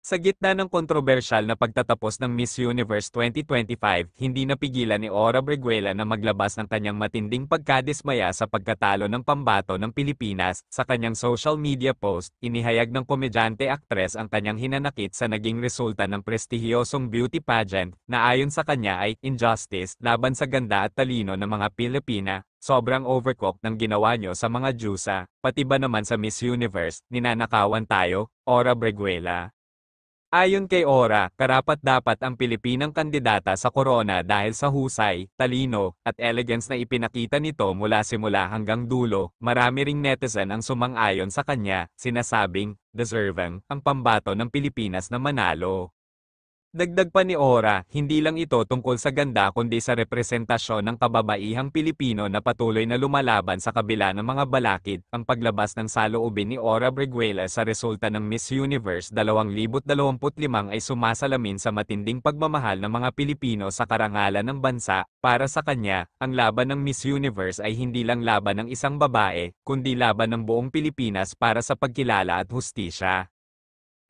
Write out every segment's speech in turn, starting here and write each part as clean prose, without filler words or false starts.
Sa gitna ng kontrobersyal na pagtatapos ng Miss Universe 2025, hindi napigilan ni Ora Breguela na maglabas ng kanyang matinding pagkadismaya sa pagkatalo ng pambato ng Pilipinas. Sa kanyang social media post, inihayag ng komedyante-aktres ang kanyang hinanakit sa naging resulta ng prestihiyosong beauty pageant na ayon sa kanya ay injustice laban sa ganda at talino ng mga Pilipina. Sobrang overcook ng ginawa nyo sa mga Diyosa, pati ba naman sa Miss Universe, ninanakawan tayo, Ora Breguela. Ayon kay Ora, karapat-dapat ang Pilipinang kandidata sa korona dahil sa husay, talino, at elegance na ipinakita nito mula simula hanggang dulo. Marami ring netizen ang sumang-ayon sa kanya, sinasabing, deserving, ang pambato ng Pilipinas na manalo. Dagdag pa ni Ora, hindi lang ito tungkol sa ganda kundi sa representasyon ng kababaihang Pilipino na patuloy na lumalaban sa kabila ng mga balakid. Ang paglabas ng saloobin ni Ora Breguela sa resulta ng Miss Universe 2025 ay sumasalamin sa matinding pagmamahal ng mga Pilipino sa karangalan ng bansa. Para sa kanya, ang laban ng Miss Universe ay hindi lang laban ng isang babae, kundi laban ng buong Pilipinas para sa pagkilala at hustisya.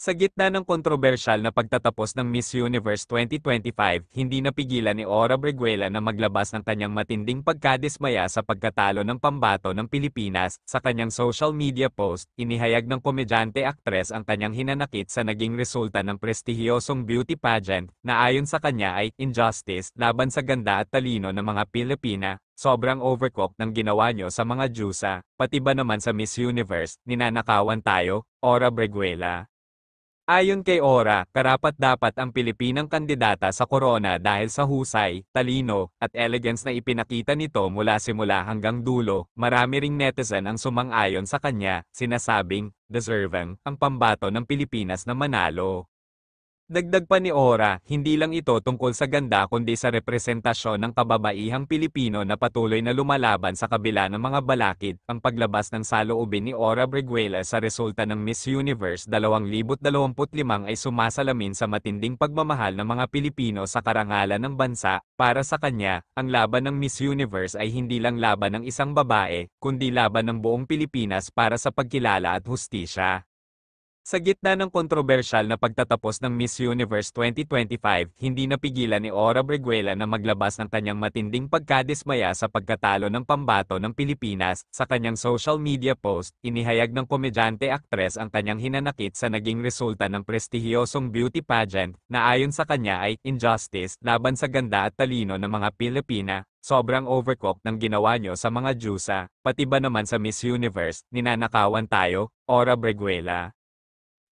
Sa gitna ng kontrobersyal na pagtatapos ng Miss Universe 2025, hindi napigilan ni Ora Breguela na maglabas ng kanyang matinding pagkadismaya sa pagkatalo ng pambato ng Pilipinas. Sa kanyang social media post, inihayag ng komedyante-aktres ang kanyang hinanakit sa naging resulta ng prestihiyosong beauty pageant na ayon sa kanya ay injustice laban sa ganda at talino ng mga Pilipina. Sobrang overcook ng ginawa nyo sa mga Diyosa, pati ba naman sa Miss Universe, ninanakawan tayo, Ora Breguela. Ayon kay Ora, karapat-dapat ang Pilipinang kandidata sa korona dahil sa husay, talino, at elegance na ipinakita nito mula simula hanggang dulo. Marami ring netizen ang sumang-ayon sa kanya, sinasabing, deserving, ang pambato ng Pilipinas na manalo. Dagdag pa ni Ora, hindi lang ito tungkol sa ganda kundi sa representasyon ng kababaihang Pilipino na patuloy na lumalaban sa kabila ng mga balakid. Ang paglabas ng saloobin ni Ora Breguela sa resulta ng Miss Universe 2025 ay sumasalamin sa matinding pagmamahal ng mga Pilipino sa karangalan ng bansa. Para sa kanya, ang laban ng Miss Universe ay hindi lang laban ng isang babae, kundi laban ng buong Pilipinas para sa pagkilala at hustisya. Sa gitna ng kontrobersyal na pagtatapos ng Miss Universe 2025, hindi napigilan ni Ora Breguela na maglabas ng kanyang matinding pagkadismaya sa pagkatalo ng pambato ng Pilipinas. Sa kanyang social media post, inihayag ng komedyante-aktres ang kanyang hinanakit sa naging resulta ng prestihiyosong beauty pageant na ayon sa kanya ay injustice laban sa ganda at talino ng mga Pilipina. Sobrang overcook ng ginawa nyo sa mga Diyosa, pati ba naman sa Miss Universe, ninanakawan tayo, Ora Breguela.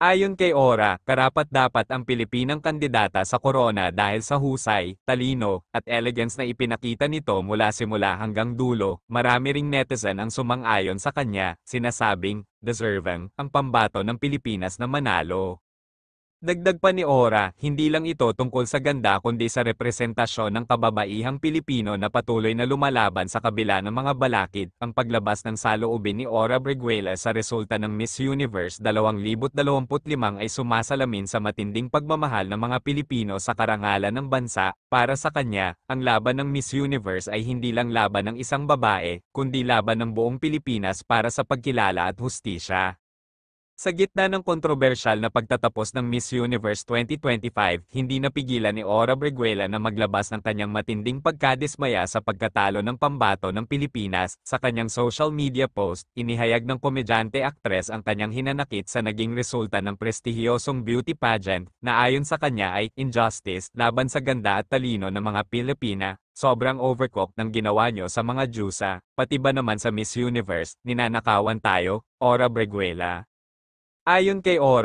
Ayon kay Ora, karapat-dapat ang Pilipinang kandidata sa korona dahil sa husay, talino, at elegance na ipinakita nito mula simula hanggang dulo. Marami ring netizen ang sumang-ayon sa kanya, sinasabing, deserving, ang pambato ng Pilipinas na manalo. Dagdag pa ni Ora, hindi lang ito tungkol sa ganda kundi sa representasyon ng kababaihang Pilipino na patuloy na lumalaban sa kabila ng mga balakid. Ang paglabas ng saloobin ni Ora Breguela sa resulta ng Miss Universe 2025 ay sumasalamin sa matinding pagmamahal ng mga Pilipino sa karangalan ng bansa. Para sa kanya, ang laban ng Miss Universe ay hindi lang laban ng isang babae, kundi laban ng buong Pilipinas para sa pagkilala at hustisya. Sa gitna ng kontrobersyal na pagtatapos ng Miss Universe 2025, hindi napigilan ni Ora Breguela na maglabas ng kanyang matinding pagkadismaya sa pagkatalo ng pambato ng Pilipinas. Sa kanyang social media post, inihayag ng komedyante-aktres ang kanyang hinanakit sa naging resulta ng prestihiyosong beauty pageant na ayon sa kanya ay injustice laban sa ganda at talino ng mga Pilipina. Sobrang overcook ng ginawa nyo sa mga Diyosa, pati ba naman sa Miss Universe, ninanakawan tayo, Ora Breguela. Ayon kay Ora,